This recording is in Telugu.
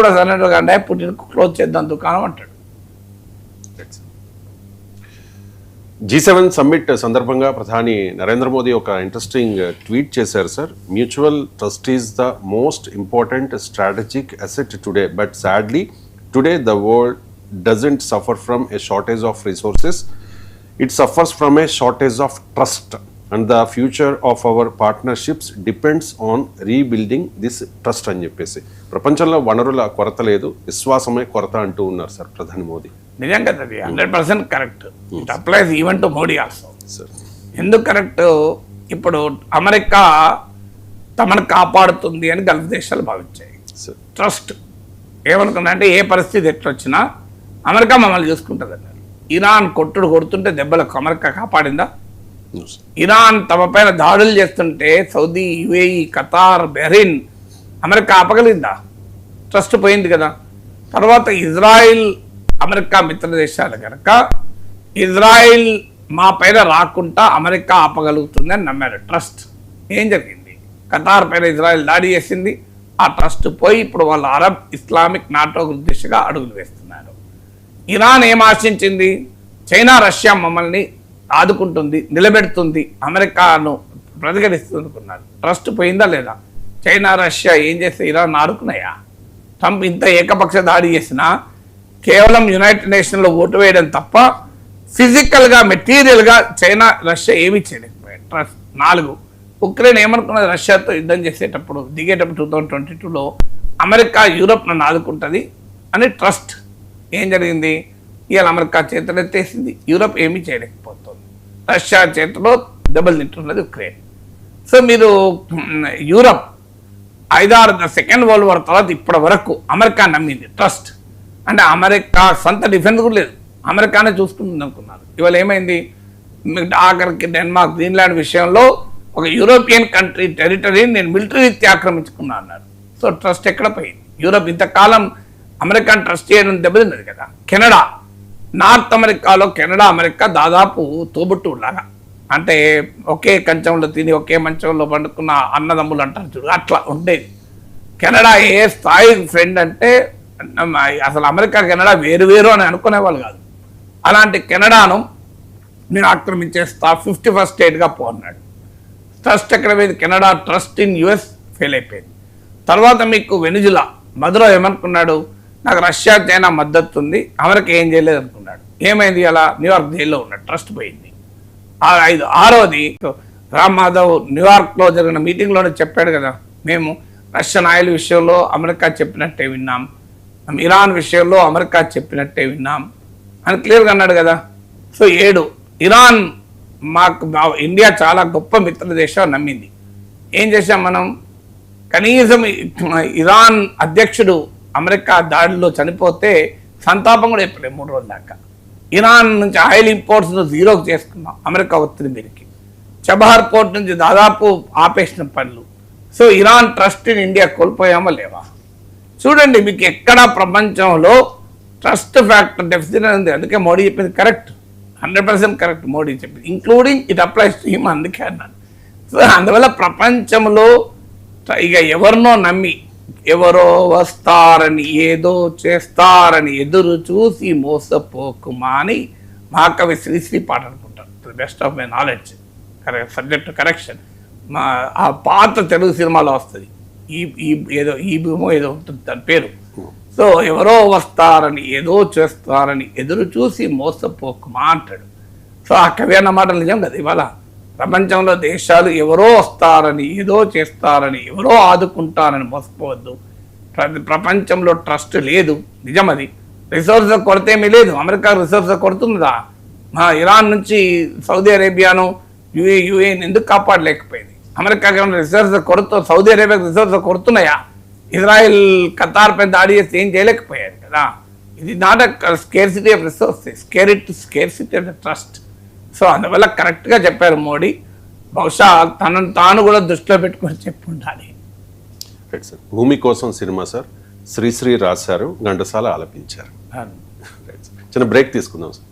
కూడా సరెండర్ అంటే పుటిన్కు క్లోజ్ చేద్దాం దుకాణం అంటాడు. G7 సమ్మిట్ సందర్భంగా ప్రధాని నరేంద్ర మోదీ ఒక ఇంట్రెస్టింగ్ ట్వీట్ చేశారు sir. Mutual trust is the most important strategic asset today, but sadly today the world doesn't suffer from A shortage of resources, it suffers from A shortage of trust and the future of our partnerships depends on rebuilding this trust అని చెప్పేసి. ప్రపంచంలో వనరుల కొరత లేదు, విశ్వాసమే కొరత అంటూ ఉన్నారు సార్ ప్రధాని మోదీ. నిజంగా అది 100% correct. It applies even to Modi also. ఎందుకు కరెక్ట్? ఇప్పుడు అమెరికా తమను కాపాడుతుంది అని గల్ఫ్ దేశాలు భావించాయి. ట్రస్ట్ ఏమనుకున్నా అంటే ఏ పరిస్థితి ఎట్లొచ్చినా అమెరికా మమ్మల్ని చూసుకుంటుంది అన్నారు. ఇరాన్ కొడుతుంటే దెబ్బలకు అమెరికా కాపాడిందా? ఇరాన్ తమ పైన దాడులు చేస్తుంటే Saudi, UAE, Qatar, Bahrain America ఆపగలిగిందా? ట్రస్ట్ పోయింది కదా. తర్వాత ఇజ్రాయిల్ అమెరికా మిత్ర దేశాలు కనుక ఇజ్రాయిల్ మా పైన రాకుండా అమెరికా ఆపగలుగుతుంది అని నమ్మారు. ట్రస్ట్ ఏం జరిగింది? ఖతార్ పైన ఇజ్రాయిల్ దాడి చేసింది. ఆ ట్రస్ట్ పోయి ఇప్పుడు వాళ్ళు అరబ్ ఇస్లామిక్ నాటో దిశగా అడుగులు వేస్తున్నారు. ఇరాన్ ఏం ఆశించింది? చైనా, రష్యా మమ్మల్ని ఆదుకుంటుంది, నిలబెడుతుంది, అమెరికాను ప్రతిఘటిస్తుంది అనుకున్నారు. ట్రస్ట్ పోయిందా లేదా? చైనా, రష్యా ఏం చేస్తే ఇరాన్ ఆడుకున్నాయా? ట్రంప్ ఇంత ఏకపక్ష దాడి చేసినా కేవలం యునైటెడ్ నేషన్లో ఓటు వేయడం తప్ప ఫిజికల్గా, మెటీరియల్గా చైనా, రష్యా ఏమీ చేయలేకపోయాయి. Trust 4 Ukraine ఏమనుకున్నది? రష్యాతో యుద్ధం చేసేటప్పుడు దిగేటప్పుడు 2022లో అమెరికా యూరప్ నన్ను ఆదుకుంటుంది అని ట్రస్ట్. ఏం జరిగింది? ఇవాళ అమెరికా చేతులు ఎత్తేసింది, యూరప్ ఏమీ చేయలేకపోతుంది, రష్యా చేతిలో దెబ్బలు తింటున్నది ఉక్రెయిన్. సో మీరు యూరప్ 5-6 సెకండ్ వరల్డ్ వార్ తర్వాత ఇప్పటి వరకు అమెరికా నమ్మింది ట్రస్ట్. అంటే అమెరికా సొంత డిఫెన్స్ కూడా లేదు, అమెరికానే చూసుకుంటుంది అనుకున్నారు. ఇవాళ ఏమైంది? ఆఖరికి డెన్మార్క్, గ్రీన్లాండ్ విషయంలో ఒక యూరోపియన్ కంట్రీ టెరిటరీని నేను మిలిటరీ రీత్యా ఆక్రమించుకున్నా అన్నారు. సో ట్రస్ట్ ఎక్కడ పోయింది? యూరోప్ ఇంతకాలం అమెరికాను ట్రస్ట్ చేయడం దెబ్బతిన్నది కదా. కెనడా, నార్త్ అమెరికాలో కెనడా, అమెరికా దాదాపు తోబుట్టులాగా, అంటే ఒకే కంచంలో తిని ఒకే మంచంలో పండుకున్న అన్నదమ్ములు అంటారు చూడు, అట్లా ఉండేది. కెనడా ఏ స్థాయి ఫ్రెండ్ అంటే అసలు అమెరికా, కెనడా వేరు అని అనుకునేవాళ్ళు కాదు. అలాంటి కెనడాను నేను ఆక్రమించేస్తా, 51st స్టేట్గా పోన్నాడు. ట్రస్ట్ ఎక్కడ పోయింది? Canada trust in US fail అయిపోయింది. తర్వాత మీకు వెనిజులా, మధురో ఏమనుకున్నాడు? నాకు రష్యా, చైనా మద్దతు ఉంది, అమెరికా ఏం చేయలేదు అనుకున్నాడు. ఏమైంది? అలా న్యూయార్క్ జైల్లో ఉన్నాడు, ట్రస్ట్ పోయింది. 6వది రామ్ మాధవ్ న్యూయార్క్లో జరిగిన మీటింగ్లోనే చెప్పాడు కదా, మేము రష్యన్ ఆయిల్ విషయంలో అమెరికా చెప్పినట్టే విన్నాం, ఇరాన్ విషయంలో అమెరికా చెప్పినట్టే విన్నాం అని క్లియర్గా అన్నాడు కదా. సో 7 ఇరాన్ మాకు ఇండియా చాలా గొప్ప మిత్ర దేశం నమ్మింది. ఏం చేశాం మనం? కనీసం ఇరాన్ అధ్యక్షుడు అమెరికా దాడిలో చనిపోతే సంతాపం కూడా చెప్పలేము 3 రోజుల దాకా. ఇరాన్ నుంచి ఆయిల్ ఇంపోర్ట్స్ 0కి చేసుకున్నాం అమెరికా ఒత్తిడి మీదకి. చబహార్ పోర్ట్ నుంచి దాదాపు ఆపేసిన పనులు. So Iran trust in India కోల్పోయామా లేవా? చూడండి, మీకు ఎక్కడ ప్రపంచంలో ట్రస్ట్ ఫ్యాక్టర్ డెఫిసిట్ ఉంది. అందుకే మోడీ చెప్పింది కరెక్ట్, 100% కరెక్ట్. మోడీ చెప్పింది including it applies to him, అందుకే అన్నాను. సో అందువల్ల ప్రపంచంలో ఇక ఎవరినో నమ్మి ఎవరో వస్తారని, ఏదో చేస్తారని ఎదురు చూసి మోసపోకుమా అని మహాకవి శ్రీశ్రీ పాట అనుకుంటారు. To the best of my knowledge, correct subject correction. ఆ పాత తెలుగు సినిమాలో వస్తుంది, ఏదో ఈ భూమో ఏదో ఉంటుంది దాని పేరు. సో ఎవరో వస్తారని, ఏదో చేస్తారని ఎదురు చూసి మోసపోకుమా అంటాడు. సో ఆ కవి అన్న మాట నిజం కదా. ఇవాళ ప్రపంచంలో దేశాలు ఎవరో వస్తారని, ఏదో చేస్తారని, ఎవరో ఆదుకుంటారని మోసపోవద్దు. ప్రపంచంలో ట్రస్ట్ లేదు, నిజం అది. రిసోర్స్ కొరత ఏమీ లేదు. అమెరికా రిసోర్స్ కొడుతుందా? ఇరాన్ నుంచి సౌదీ అరేబియాను, యుఏని ఎందుకు కాపాడలేకపోయింది? అమెరికాకి ఏమైనా రిసోర్స్ కొరత, సౌదీ అరేబియాకి రిసోర్స్ కొడుతున్నాయా? ఇజ్రాయిల్, ఖతార్ పై దాడి చేస్తే ఏం చేయలేకపోయారు కదా. ఇది not scarcity of resources, scarcity of the trust. So అందువల్ల కరెక్ట్గా చెప్పారు మోడీ. బహుశా తనను తాను కూడా దృష్టిలో పెట్టుకొని చెప్పి ఉండాలి. భూమి కోసం సినిమా సార్ శ్రీశ్రీ రాశారు, ఘంటసాల ఆలపించారు. చిన్న బ్రేక్ తీసుకుందాం సార్.